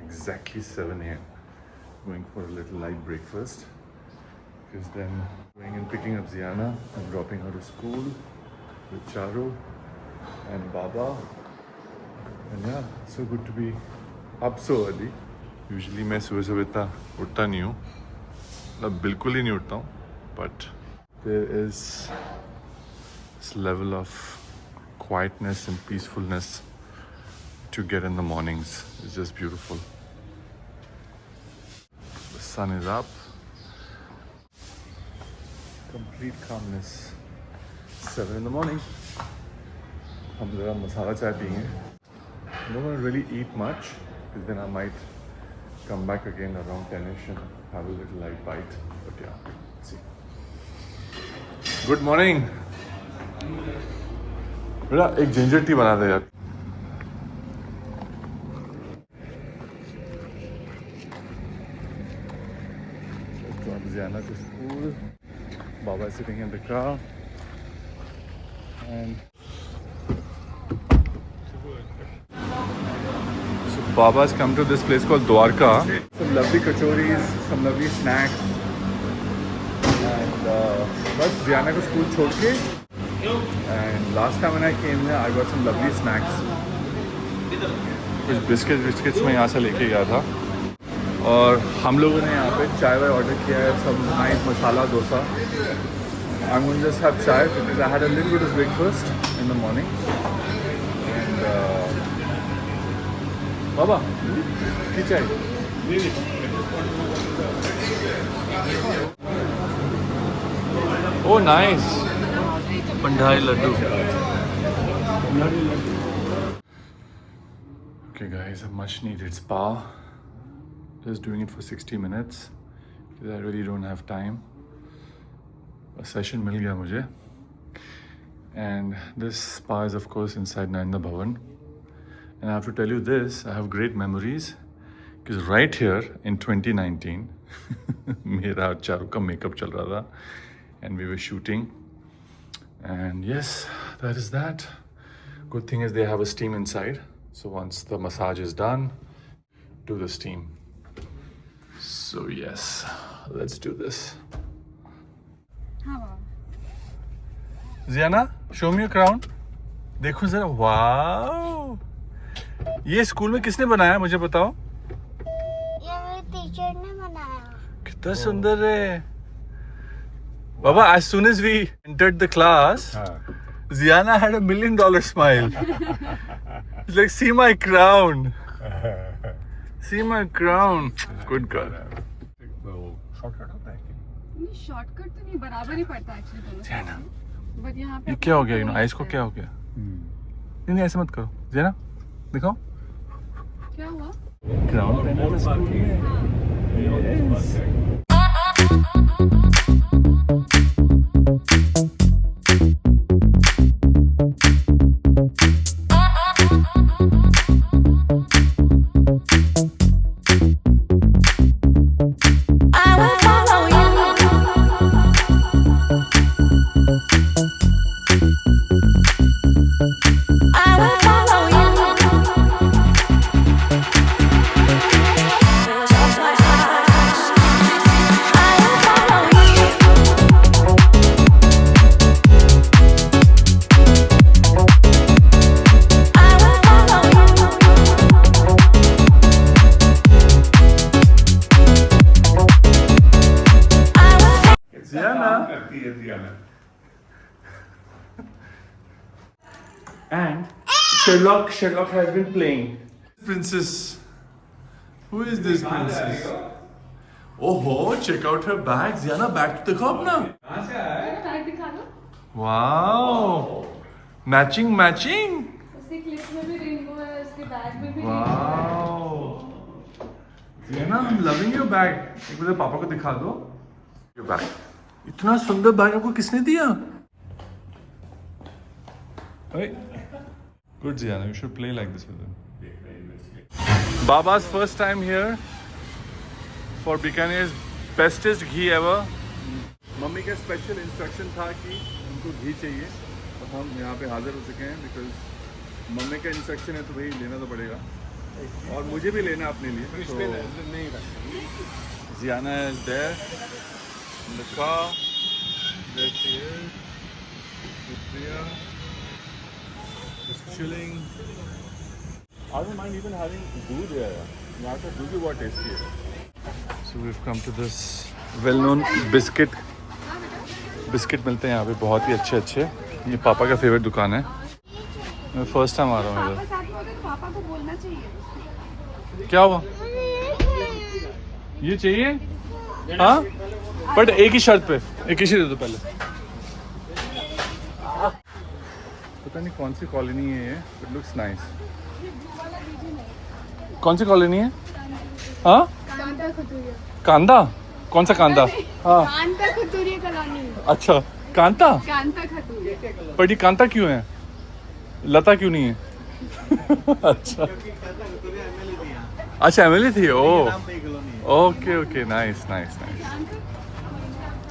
exactly 7 a.m. Going for a little light breakfast. Because then going and picking up Ziana and dropping her to school with Charu and Baba. And yeah, it's so good to be up so early. Usually मैं सुबह सुबह इतना उठता नहीं हूँ, मतलब बिल्कुल ही नहीं उठता हूँ. But there is this level of quietness and peacefulness to get in the mornings. It's just beautiful. The sun is up. Complete calmness. 7 in the morning. हम ज़रा मसाला चाय पियेंगे. I'm not going to really eat much because then I might come back again around 10ish and have a little light bite. But yeah, let's see. Good morning. बेटा एक ginger tea बना दे यार. Let's drop Ziana to school. Baba is sitting in the car. And so Baba's come to this place called Dwarka. Some lovely kachoris, some lovely snacks. And बस Ziana को school छोड़ के. And last time when I came here, I got some lovely snacks. कुछ biscuits मैं यहाँ से लेके गया था. और हम लोगों ने यहाँ पे चाय वाय ऑर्डर किया है. सब nice masala dosa. I'm going to just have chai because I had a little bit of breakfast in the morning. And Baba, की chai? Oh, nice. Pandhai laddu. Okay, guys, a much needed spa. Just doing it for 60 minutes because I really don't have time. A session मिल गया मुझे. And this spa is of course inside Narendra Bhavan. And I have to tell you this, I have great memories because right here in 2019 मेरा और चारू का makeup चल रहा था and we were shooting. And yes, that is that. Good thing is they have a steam inside. So once the massage is done, do the steam. So yes, let's do this. Ziana, show me your crown. देखो जरा. Wow, ये school में किसने बनाया मुझे बताओ. ये मेरे टीचर ने बनाया. कितना सुंदर है. Baba, as soon as we entered the class, Ziana had $1 million smile. It's like, see my crown. See my crown. Good girl. Shortcut तो नहीं, बराबर ही पड़ता है एक्चुअली. Ziana, बट यहाँ पे ये क्या हो गया. You know, आइस को क्या हो गया. नहीं ऐसे मत करो. Ziana, दिखाओ. क्या हुआ? क्राउन पहना था स्कूल में. Yes. And Sherlock has been playing. Princess. Who is this princess? Oh, check out her bag. Ziana, bag to दिखाओ अपना. बैग दिखा दो. Wow. Matching. उसके क्लिप में भी रेनबो है, उसके बैग में भी. Wow. Ziana, I'm loving your bag. एक बार पापा को दिखा दो. Your bag. इतना सुंदर बैग आपको किसने दिया? Hey. Good, Ziana. You should play like this with him. Baba's first time here for Bikaner's bestest ghee ever. Mummy का स्पेशल इंस्ट्रक्शन था कि उनको घी चाहिए, तो हम यहाँ पे हाजिर हो चुके हैं बिकॉज मम्मी का इंस्ट्रक्शन है तो भाई लेना तो पड़ेगा. और मुझे भी लेना अपने लिए. Ziana is there in the car. There she is. With Priya. Just chilling. I don't mind even having दूध है यार. यहाँ का दूध भी बहुत tasty है. So we've come to this well-known biscuit मिलते हैं यहाँ पे बहुत ही अच्छे. ये पापा का फेवरेट दुकान है. मैं फर्स्ट टाइम आ रहा हूँ इधर. पापा को बोलना चाहिए. क्या हुआ? ये चाहिए? हाँ, बट एक ही शर्त पे. एक ही दे दो पहले. पता नहीं कौन सी कॉलोनी है ये. It looks nice. कौन सी कॉलोनी है? हाँ, कांदा. कौन सा कांदा? हाँ, कांता खतूरिया कॉलोनी. अच्छा, कांता. कांता खतूरिया. पर ये कांता क्यों है? लता क्यों नहीं है? अच्छा एमएलए थी. ओ ओके नाइस.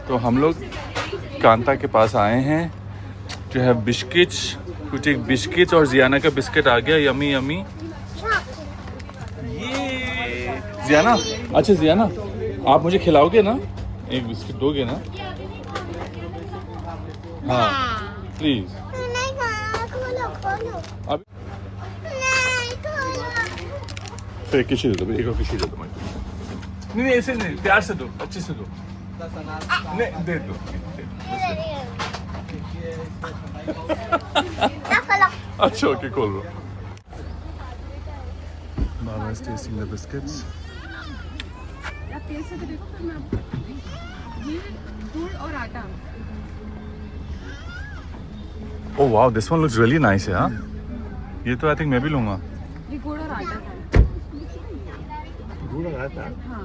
तो हम लोग कांता के पास आए हैं. जो है बिस्किट्स, कुछ एक बिस्किट्स और जियाना का बिस्किट आ गया. यमी ये जियाना. अच्छा जियाना, आप मुझे खिलाओगे ना? एक बिस्किट दोगे ना? हाँ प्लीज. नहीं खाना. खोलो. अब फिर किसी दे दो. एक और किसी दे दो. नहीं ऐसे नहीं, प्यार से दो, अच्छे से दो. नहीं दे दो. अच्छा ओके खोल लो. Mama is tasting the biscuits. आप टेस्ट से देखो फिर मैं आपको. ये गुड़ और आटा. Oh wow, this one looks really nice यार. ये तो आई थिंक मैं भी लूँगा. ये गुड़ और आटा है. हाँ.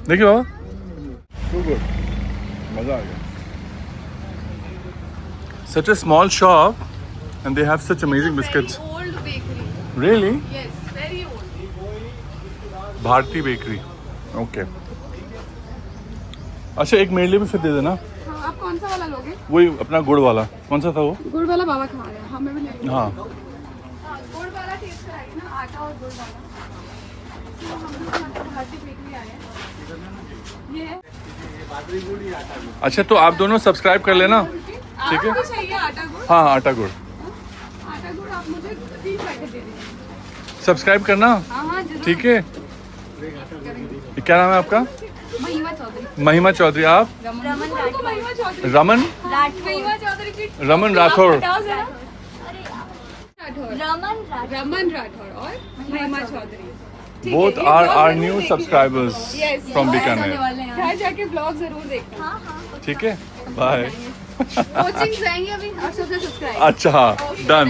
देखिए बाबा. So good. मजा आ गया. Such a small shop and they have such amazing biscuits. Old bakery. Really? Yes, very old. Bharati bakery. Okay. अच्छा एक मेरे लिए भी फिर दे देना. हाँ, आप कौन सा वाला लोगे? वही अपना गुड़ वाला. कौन सा था वो? गुड़ वाला बाबा खा रहे हैं. हाँ मैं भी ले. हाँ. गुड़ वाला टेस्ट कराइए ना, आटा और गुड़ वाला. तो हम लोग भारती बेकरी आए हैं. ये है. अच्छा तो आप दोनों सब्सक्राइब कर लेना. ठीक है. आपको चाहिए आटा गुड़? हाँ आटा गुड़. आटा गुड़ आप मुझे 3 पैकेट दे दीजिए. सब्सक्राइब करना. हाँ जरूर. ठीक है. क्या नाम है आपका? महिमा चौधरी. महिमा चौधरी. आप? रमन चौधरी. रमन महिमा चौधरी की. रमन राठौर. रमन राठौर और महिमा Chaudhary. Both are our new subscribers from Bikaner. घर जाके ब्लॉग जरूर देखना. ठीक है. बाय. कोचिंग जाएंगे अभी और सबसे सब्सक्राइब. अच्छा डन.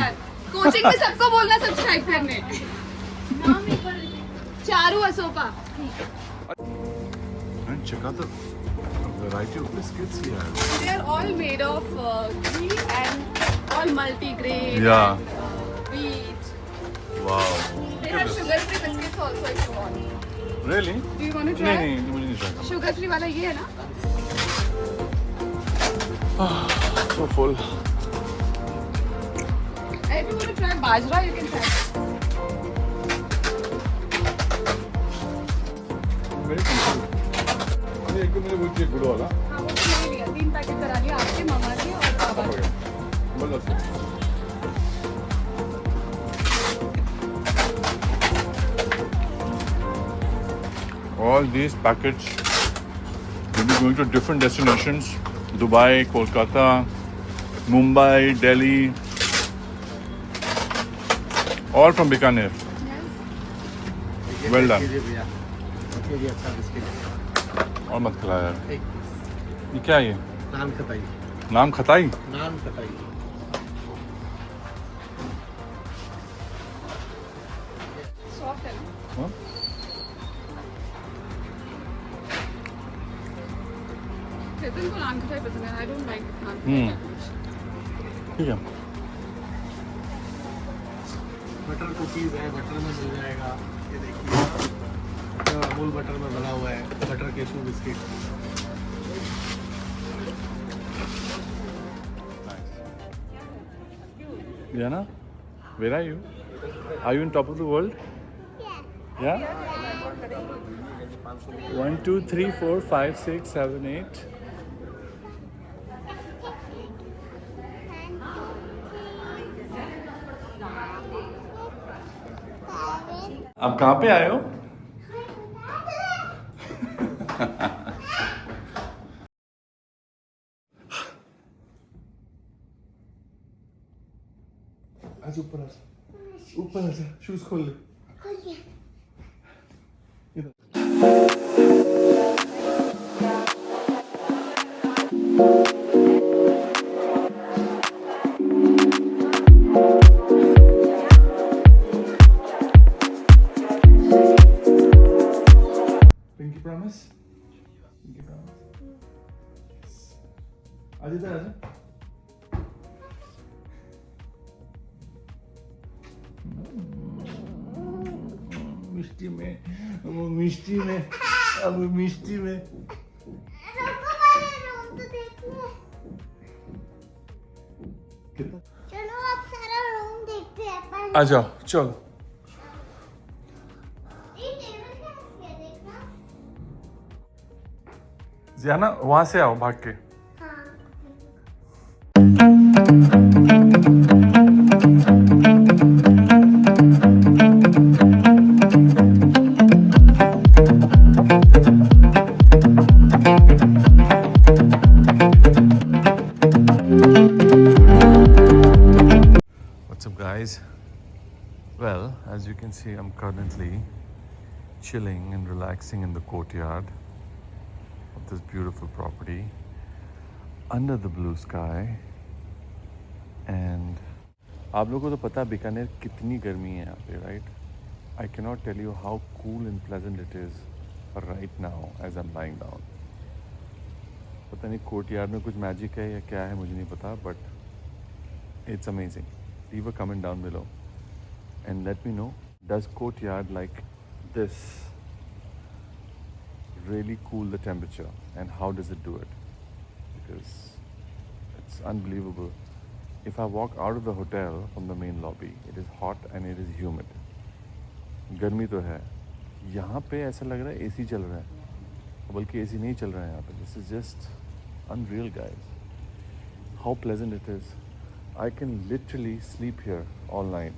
कोचिंग में सबको बोलना सब्सक्राइब करने. Charu Asopa. And check out the variety of biscuits here. They are all made of ghee and all multi-grain. Yeah. Wheat. Wow. They have sugar-free biscuits also if you want. Really? Do you want to try? नहीं मुझे नहीं चाहिए. Sugar-free वाला ये है ना? So full. If you want to try bajra, you can try. Very confused. एक तो मैंने वो किया गुड़ वाला. हाँ वो तो ले लिया. 3 पैकेट करा लिया आपके मामा के और पापा के. मतलब all these packets will be going to different destinations: Dubai, Kolkata, Mumbai, Delhi, all from Bikaner. Well done. और मत खिला यार. ये क्या है? नान खटाई. नाम खताई. नान खटाई. सॉफ्ट है ना? हाँ? चेतन को नान खटाई पसंद है. I don't like नान हम्म. खटाई. ठीक है. बटर कुकीज है. बटर में मिल जाएगा. ये देखिए अमूल बटर में बना हुआ है. Butter cashew biscuit. Diana, where are you? Are you on top of the world? Yes. Yeah? 1, 2, 3, 4, 5, 6, 7, 8. आप कहाँ पे आए हो? आज ऊपर आ जा शूज खोल ले पिंकी प्रॉमिस आज इधर आजा मिष्टी में वो मिष्टी में अब मिष्टी में रुको पहले रूम तो देख ले। कितना चलो अब सारा रूम देखते हैं पर आ जाओ चलो ये टेबल क्या है देखना। जियाना वहां से आओ भाग के हाँ What's up guys? Well, as you can see, I'm currently chilling and relaxing in the courtyard of this beautiful property under the blue sky. And आप लोगों को तो पता है बीकानेर कितनी गर्मी है यहाँ पे, right? I cannot tell you how cool and pleasant it is right now as I'm lying down. पता नहीं कोर्टयार्ड में कुछ मैजिक है या क्या है मुझे नहीं पता, but it's amazing. Leave a comment down below and let me know, does courtyard like this really cool the temperature and how does it do it? Because it's unbelievable. If I walk out of the hotel from the main lobby, it is hot and it is humid. गर्मी तो है, यहाँ पे ऐसा लग रहा है AC चल रहा है, बल्कि एसी नहीं चल रहा है यहाँ पे. This is just unreal guys. How pleasant it is. I can literally sleep here all night.